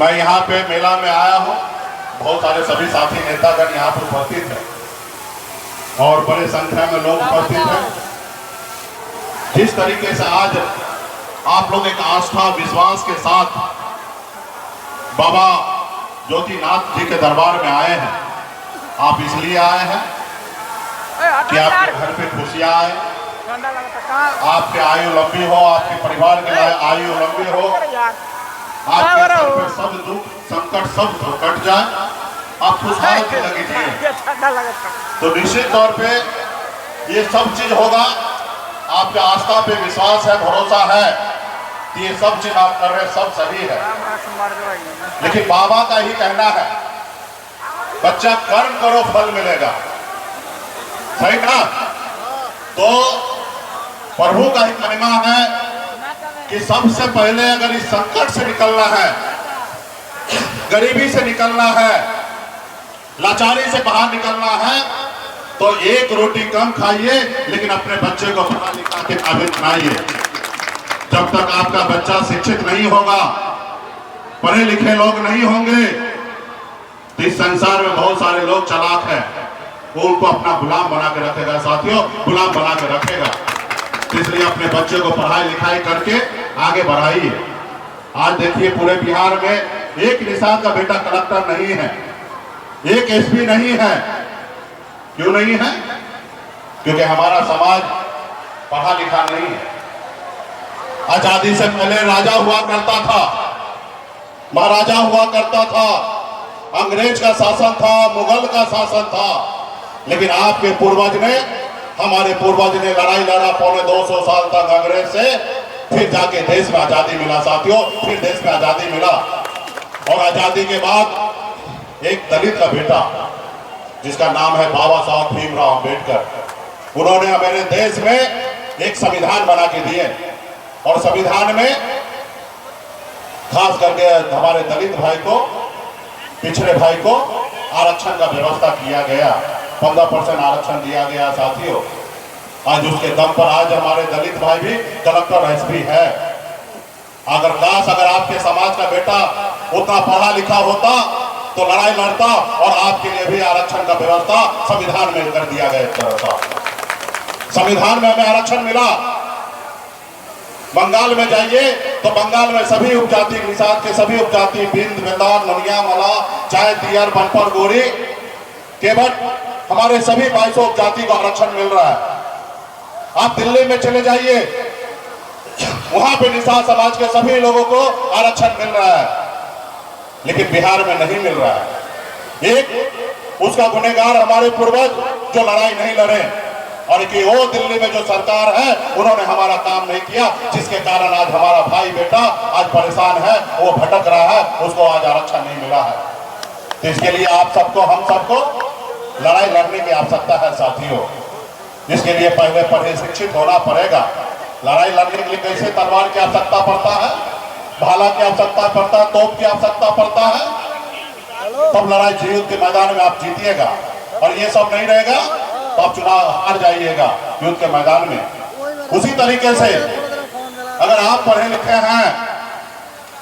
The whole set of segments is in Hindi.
मैं यहाँ पे मेला में आया हूँ, बहुत सारे सभी साथी नेतागण यहाँ पर उपस्थित हैं और बड़े संख्या में लोग उपस्थित हैं। जिस तरीके से आज आप लोग एक आस्था विश्वास के साथ बाबा ज्योतिनाथ जी के दरबार में आए हैं, आप इसलिए आए हैं कि आपके घर पे खुशियाँ आए, आपके आयु लंबी हो, आपके परिवार के लिए आयु लंबी हो, आपके घर पे सब दुख संकट सब कट जाए, आप खुशहाल जिंदगी जिए। तो निश्चित तौर पे ये सब चीज होगा, आपके आस्था पे विश्वास है, भरोसा है कि ये सब चीज आप कर रहे सब सही है। लेकिन बाबा का ही कहना है, बच्चा कर्म करो फल मिलेगा, सही ना? तो प्रभु का ही महिमा है कि सबसे पहले अगर इस संकट से निकलना है, गरीबी से निकलना है, लाचारी से बाहर निकलना है, तो एक रोटी कम खाइए लेकिन अपने बच्चे को पढ़ा लिखा के काबिल बनाइए। जब तक आपका बच्चा शिक्षित नहीं होगा, पढ़े लिखे लोग नहीं होंगे, तो इस संसार में बहुत सारे लोग चालाक हैं, वो उनको अपना गुलाम बना के रखेगा। साथियों, गुलाम बना के रखेगा। इसलिए अपने बच्चे को पढ़ाई लिखाई करके आगे बढ़ाइए। आज देखिए पूरे बिहार में एक निषाद का बेटा कलेक्टर नहीं है, एक एसपी नहीं है। क्यों नहीं है? क्योंकि हमारा समाज पढ़ा लिखा नहीं है। आजादी से पहले राजा हुआ करता था, महाराजा हुआ करता था, अंग्रेज का शासन था, मुगल का शासन था, लेकिन आपके पूर्वज ने, हमारे पूर्वज ने लड़ाई लड़ा 250 साल तक अंग्रेज से, फिर जाके देश में आजादी मिला। साथियों, फिर देश में आजादी मिला और आजादी के बाद एक दलित का बेटा जिसका नाम है बाबा साहब भीमराव अंबेडकर, उन्होंने हमारे देश में एक संविधान बना के दिए और संविधान में खास करके हमारे दलित भाई को, पिछड़े भाई को आरक्षण का व्यवस्था किया गया, 15% आरक्षण दिया गया। साथियों, आज उसके दम पर आज हमारे दलित भाई भी कलेक्टर एसपी है। अगर आपके समाज का बेटा उतना पढ़ा लिखा होता तो लड़ाई लड़ता और आपके लिए भी आरक्षण का व्यवस्था संविधान में कर दिया गया। एक तरह का संविधान में हमें आरक्षण मिला। बंगाल में जाइए तो बंगाल में सभी उपजाति, निषाद के सभी उपजाति, बिंद, बेदार, नोनिया, मला, चाय, दियर, बनपर, गोरी, केवट, हमारे सभी 22 उपजाति को आरक्षण मिल रहा है। आप दिल्ली में चले जाइए, वहां पे निषाद समाज के सभी लोगों को आरक्षण मिल रहा है, लेकिन बिहार में नहीं मिल रहा है। एक उसका गुनहगार हमारे पूर्वज जो लड़ाई नहीं लड़े, और कि वो दिल्ली में जो सरकार है उन्होंने हमारा काम नहीं किया, जिसके कारण आज हमारा भाई बेटा आज परेशान है, वो भटक रहा है, उसको आज आरक्षण नहीं मिला है। तो इसके लिए आप सबको, हम सबको लड़ाई लड़ने की आवश्यकता है। साथियों, इसके लिए पहले पढ़े शिक्षित होना पड़ेगा। लड़ाई लड़ने के लिए कैसे तलवार की आवश्यकता पड़ता है, भाला की आवश्यकता पड़ता है, तोप की आवश्यकता पड़ता है, तब लड़ाई युद्ध के मैदान में आप जीतिएगा। और ये सब नहीं रहेगा तो आप चुनाव हार जाइएगा युद्ध के मैदान में। उसी तरीके से अगर आप पढ़े लिखे हैं,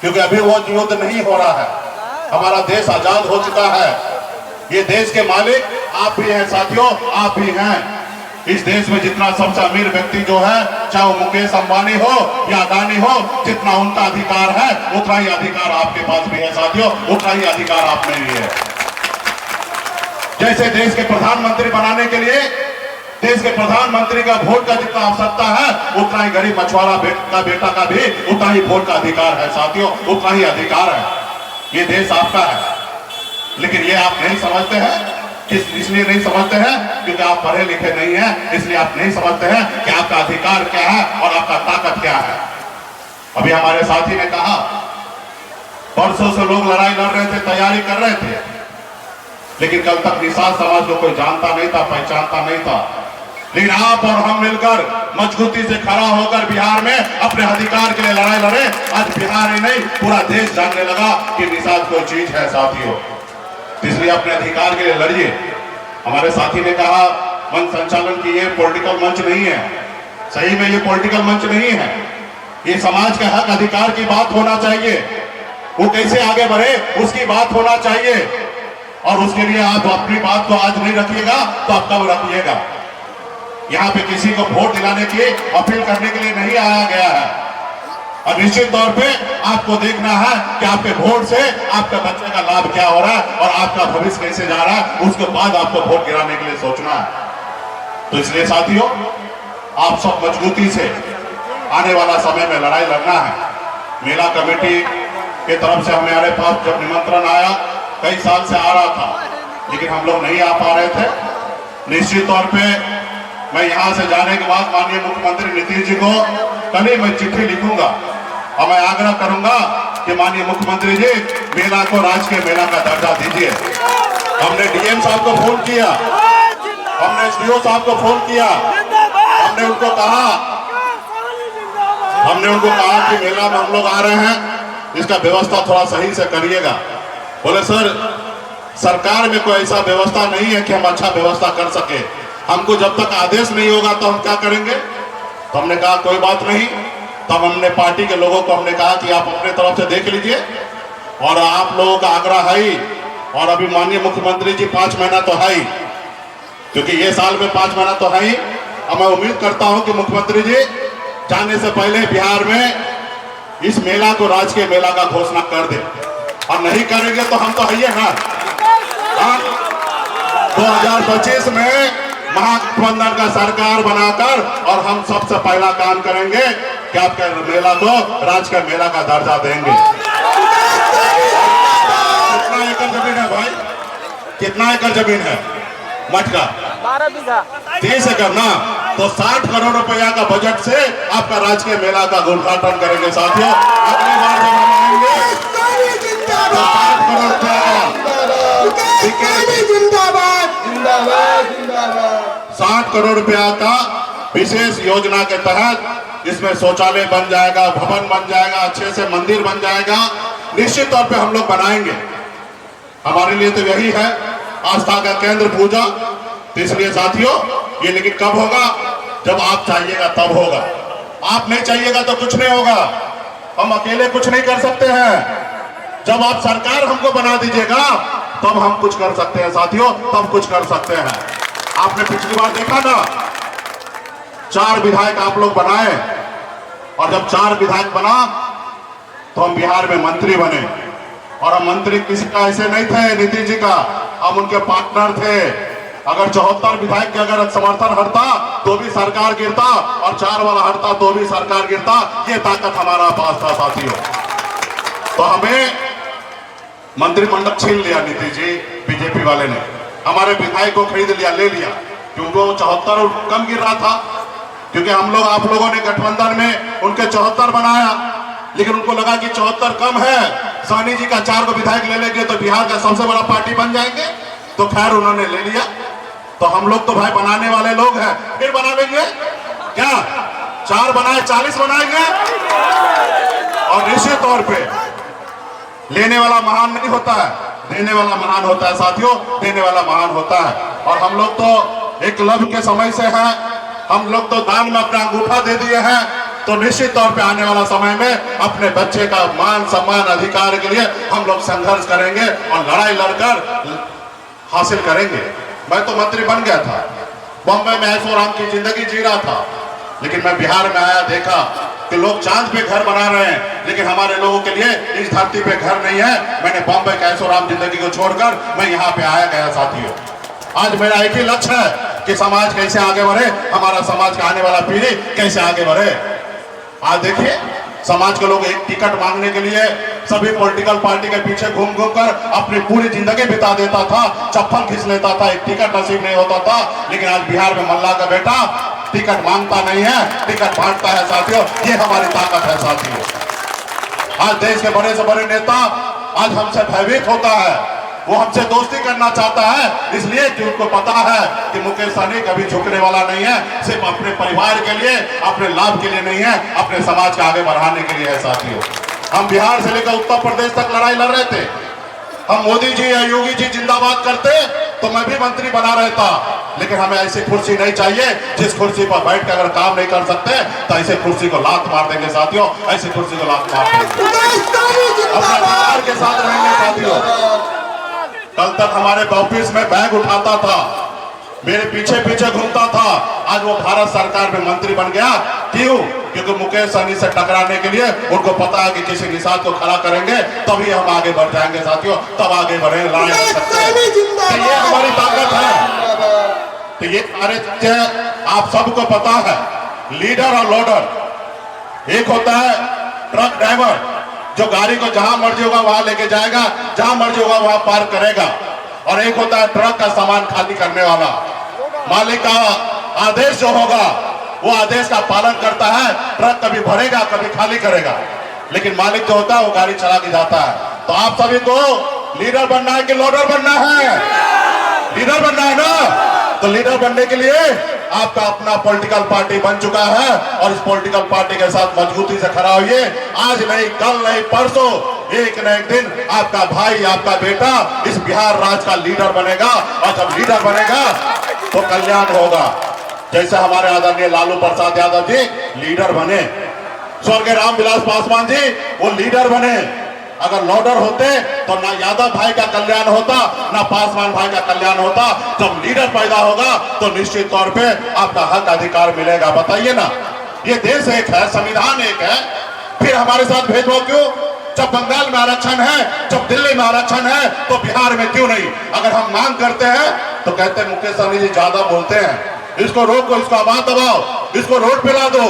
क्योंकि अभी वो युद्ध नहीं हो रहा है, हमारा देश आजाद हो चुका है, ये देश के मालिक आप भी हैं। साथियों, आप भी हैं। इस देश में जितना सबसे अमीर व्यक्ति जो है, चाहे वो मुकेश अंबानी हो या अदानी हो, जितना उनका अधिकार है उतना ही अधिकार आपके पास भी है। साथियों, उतना ही अधिकार आप में भी है। जैसे देश के प्रधानमंत्री बनाने के लिए देश के प्रधानमंत्री का वोट का जितना आवश्यकता है, उतना ही गरीब मछुआरा का बेटा का भी उतना ही वोट का अधिकार है। साथियों, उतना ही अधिकार है। ये देश आपका है, लेकिन ये आप नहीं समझते हैं। इसलिए नहीं समझते हैं क्योंकि आप पढ़े लिखे नहीं हैं, इसलिए आप नहीं समझते हैं कि आपका अधिकार क्या है और आपका ताकत क्या है। अभी हमारे साथी ने कहा, परसों से लोग लड़ाई लड़ रहे थे, तैयारी कर रहे थे, लेकिन कल तक निषाद समाज को कोई जानता नहीं था, पहचानता नहीं था। लेकिन आप और हम मिलकर मजबूती से खड़ा होकर बिहार में अपने अधिकार के लिए लड़ाई लड़े। आज बिहार ही नहीं, पूरा देश जानने लगा कि निषाद कोई चीज है। साथियों, इसलिए अपने अधिकार के लिए लड़िए। हमारे साथी ने कहा मंच संचालन की ये पॉलिटिकल मंच नहीं है। सही में ये पॉलिटिकल मंच नहीं है, ये समाज के हक अधिकार की बात होना चाहिए। वो कैसे आगे बढ़े उसकी बात होना चाहिए। और उसके लिए आप अपनी बात को आज नहीं रखिएगा तो आप कब रखिएगा। यहाँ पे किसी को वोट दिलाने की अपील करने के लिए नहीं आया गया है। और निश्चित तौर पे आपको देखना है कि आपके वोट से आपके बच्चे का लाभ क्या हो रहा है और आपका भविष्य कैसे जा रहा है, उसके बाद आपको वोट गिराने के लिए सोचना है। तो इसलिए साथियों, आप सब मजबूती से आने वाला समय में लड़ाई लड़ना है। मेला कमेटी के तरफ से हमारे पास जब निमंत्रण आया, कई साल से आ रहा था लेकिन हम लोग नहीं आ पा रहे थे। निश्चित तौर पे मैं यहाँ से जाने के बाद माननीय मुख्यमंत्री नीतीश जी को कल ही मैं चिट्ठी लिखूंगा और मैं आग्रह करूंगा कि माननीय मुख्यमंत्री जी मेला को राजकीय मेला का दर्जा दीजिए। हमने डीएम साहब को फोन किया, हमने एसडीओ साहब को फोन किया, हमने उनको कहा कि मेला में हम लोग आ रहे हैं, इसका व्यवस्था थोड़ा सही से करिएगा। बोले सर, सरकार में कोई ऐसा व्यवस्था नहीं है कि हम अच्छा व्यवस्था कर सके, हमको जब तक आदेश नहीं होगा तो हम क्या करेंगे। तो हमने कहा कोई बात नहीं। तब हमने पार्टी के लोगों को हमने कहा कि आप अपने तरफ से देख लीजिए और आप लोगों का आग्रह है ही, और अभी माननीय मुख्यमंत्री जी 5 महीना तो है ही, क्योंकि ये साल में 5 महीना तो है ही। और मैं उम्मीद करता हूं कि मुख्यमंत्री जी जाने से पहले बिहार में इस मेला को राजकीय मेला का घोषणा कर दे, और नहीं करेंगे तो हम तो है ना 2025 में महागठबंधन का सरकार बनाकर और हम सबसे पहला काम करेंगे कि आपके मेला को राजकीय मेला का दर्जा देंगे। कितना एकड़ जमीन है भाई, कितना एकड़ जमीन है मठ का? 12 बीघा। 30 एकड़ ना, तो 60 करोड़ रुपया का बजट से आपका राजकीय मेला का उद्घाटन करेंगे साथियों। अगली बार जब हम आएंगे 60 करोड़ रुपया 60 करोड़ रुपया का विशेष योजना के तहत इसमें शौचालय बन जाएगा, भवन बन जाएगा, अच्छे से मंदिर बन जाएगा। निश्चित तौर पे हम लोग बनाएंगे। हमारे लिए तो यही है आस्था का केंद्र पूजा। तो इसलिए साथियों, ये लेकिन कब होगा? जब आप चाहिएगा तब होगा। आप नहीं चाहिएगा तो कुछ नहीं होगा। हम अकेले कुछ नहीं कर सकते हैं। जब आप सरकार हमको बना दीजिएगा तब हम कुछ कर सकते हैं साथियों, तब कुछ कर सकते हैं। आपने पिछली बार देखा ना, 4 विधायक आप लोग बनाए, और जब 4 विधायक बना तो हम बिहार में मंत्री बने। और हम मंत्री किसी का ऐसे नहीं थे नीतीश जी का, हम उनके पार्टनर थे। अगर 74 विधायक के अगर समर्थन हटता तो भी सरकार गिरता, और 4 वाला हटता तो भी सरकार गिरता। ये ताकत हमारा पास था साथियों। तो हमें मंत्रिमंडल छीन लिया नीतीश जी, बीजेपी वाले ने हमारे विधायक को खरीद लिया, ले लिया, क्योंकि वो 74 कम गिर रहा था। क्योंकि हम लोग, आप लोगों ने गठबंधन में उनके 74 बनाया, लेकिन उनको लगा कि 74 कम है, साहनी जी का 4 को विधायक ले लेंगे तो बिहार का सबसे बड़ा पार्टी बन जाएंगे। तो खैर उन्होंने ले लिया। तो हम लोग तो भाई बनाने वाले लोग हैं, फिर बना लेंगे क्या? 4 बनाए 40 बनाएंगे। और निश्चित तौर पे लेने वाला महान नहीं होता है, देने वाला महान होता है साथियों, देने वाला महान होता है। और हम लोग तो एकलव्य के समय से हैं, हम लोग तो दान में अपना अंगूठा दे दिए हैं। तो निश्चित तौर पे आने वाला समय में अपने बच्चे का मान सम्मान अधिकार के लिए हम लोग संघर्ष करेंगे और लड़ाई लड़कर हासिल करेंगे। मैं तो मंत्री बन गया था, बॉम्बे में ऐशोआराम की जिंदगी जी रहा था, लेकिन मैं बिहार में आया, देखा कि लोग चांद पे घर बना रहे हैं, लेकिन हमारे लोगों के लिए इस धरती पे घर नहीं है। मैंने बॉम्बे के ऐशोआराम जिंदगी को छोड़कर मैं यहाँ पे आया गया साथियों। आज मेरा एक ही लक्ष्य है कि समाज कैसे आगे बढ़े, हमारा समाज का आने वाला पीढ़ी कैसे आगे बढ़े। आज देखिए, समाज के लोग एक टिकट मांगने के लिए सभी पॉलिटिकल पार्टी के पीछे घूम घूम कर अपनी पूरी जिंदगी बिता देता था, चप्पल खींच लेता था, एक टिकट नसीब नहीं होता था। लेकिन आज बिहार में मल्ला का बेटा टिकट मांगता नहीं है, टिकट बांटता है साथियों। ये हमारी ताकत है साथियों। आज देश के बड़े से बड़े नेता आज हमसे भयभीत होता है, वो हमसे दोस्ती करना चाहता है, इसलिए कि उनको पता है कि मुकेश सहनी कभी झुकने वाला नहीं है। सिर्फ अपने परिवार के लिए, अपने लाभ के लिए नहीं है, अपने समाज को आगे बढ़ाने के लिए है साथियों। हम बिहार से लेकर उत्तर प्रदेश तक लड़ाई लड़ रहे थे। हम मोदी जी या योगी जी जिंदाबाद करते तो मैं भी मंत्री बना रहता, लेकिन हमें ऐसी कुर्सी नहीं चाहिए जिस कुर्सी पर बैठ कर अगर काम नहीं कर सकते तो ऐसे कुर्सी को लात मार देंगे साथियों, ऐसी कुर्सी को लात मार देंगे, अपने परिवार के साथ रहेंगे साथियों। कल तक हमारे ऑफिस में बैग उठाता था, मेरे पीछे पीछे घूमता था, आज वो भारत सरकार में मंत्री बन गया। क्यों? क्योंकि मुकेश सहनी से टकराने के लिए उनको पता है कि किसी निषाद को खड़ा करेंगे तभी हम आगे बढ़ जाएंगे साथियों, तब आगे बढ़े, लड़ाई लड़ सकते हैं। तो ये हमारी ताकत है। तो ये अरे आप सबको पता है, लीडर और लोडर एक होता है ट्रक ड्राइवर जो गाड़ी को जहां मर्जी होगा वहां लेके जाएगा, जहां मर्जी होगा वहां पार करेगा, और एक होता है ट्रक का सामान खाली करने वाला। मालिक का आदेश जो होगा वो आदेश का पालन करता है, ट्रक कभी भरेगा कभी खाली करेगा, लेकिन मालिक जो होता है वो गाड़ी चला के जाता है। तो आप सभी को लीडर बनना है कि लोडर बनना है? लीडर बनना है ना? तो लीडर बनने के लिए आपका अपना पॉलिटिकल पार्टी बन चुका है, और इस पॉलिटिकल पार्टी के साथ मजबूती से खड़ा होइए। आज नहीं, कल नहीं, परसों एक न एक दिन आपका भाई, आपका बेटा इस बिहार राज्य का लीडर बनेगा, और जब लीडर बनेगा तो कल्याण होगा। जैसे हमारे आदरणीय लालू प्रसाद यादव जी लीडर बने, स्वर्गीय रामविलास पासवान जी वो लीडर बने। अगर लोडर होते तो ना यादव भाई का कल्याण होता, ना पासवान भाई का कल्याण होता। जब लीडर पैदा होगा तो निश्चित तौर पे आपका हक अधिकार मिलेगा। बताइए ना, ये देश एक है, संविधान एक है, फिर हमारे साथ भेदभाव क्यों? जब बंगाल में आरक्षण है, जब दिल्ली में आरक्षण है, तो बिहार में क्यों नहीं? अगर हम मांग करते हैं तो कहते हैं मुकेश सहनी जी ज्यादा बोलते हैं, इसको रोको, इसको आवाज दबाओ, इसको रोड पे ला दो।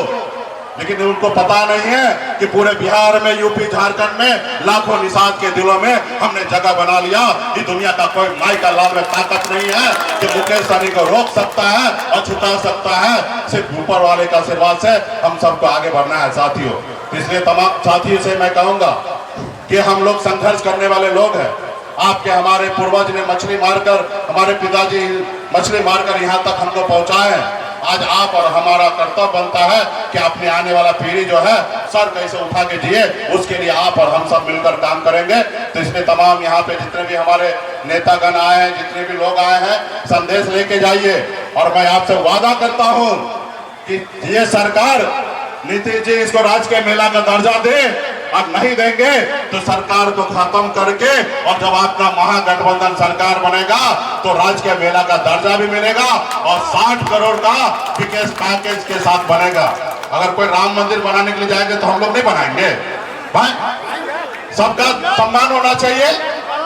लेकिन उनको पता नहीं है कि पूरे बिहार में, यूपी, झारखंड में लाखों निषाद के दिलों में हमने जगह बना लिया। ये दुनिया का कोई माई का लाल में ताकत नहीं है कि मुकेश सहनी को रोक सकता है और छुटा सकता है। सिर्फ ऊपर वाले का आशीर्वाद से हम सबको आगे बढ़ना है साथियों। इसलिए तमाम साथियों से मैं कहूंगा कि हम लोग संघर्ष करने वाले लोग हैं। आपके हमारे पूर्वज ने मछली मारकर, हमारे पिताजी मछली मारकर यहाँ तक हमको पहुँचाए हैं। आज आप और हमारा कर्तव्य बनता है कि अपने आने वाला पीढ़ी जो है सर कैसे उठा के जिए, उसके लिए आप और हम सब मिलकर काम करेंगे। तो इसमें तमाम यहाँ पे जितने भी हमारे नेतागण आए हैं, जितने भी लोग आए हैं, संदेश लेके जाइए। और मैं आपसे वादा करता हूँ कि ये सरकार, नीतीश जी इसको राजकीय मेला का दर्जा दे, और नहीं देंगे तो सरकार को खत्म करके, और जब आपका महागठबंधन सरकार बनेगा तो राजकीय मेला का दर्जा भी मिलेगा और 60 करोड़ का विकास पैकेज के साथ बनेगा। अगर कोई राम मंदिर बनाने के लिए जाएंगे तो हम लोग नहीं बनाएंगे भाई, सबका सम्मान होना चाहिए।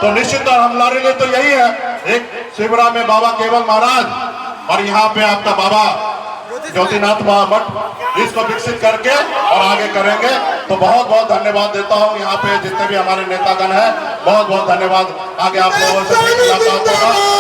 तो निश्चित और हम लड़ेंगे तो यही है, एक शिवरा में बाबा केवल महाराज और यहाँ पे आपका बाबा ज्योतिनाथ मठ, इसको विकसित करके और आगे करेंगे। तो बहुत बहुत धन्यवाद देता हूँ यहाँ पे जितने भी हमारे नेतागण हैं, बहुत बहुत धन्यवाद। आगे आप लोगों से मुलाकात होगा।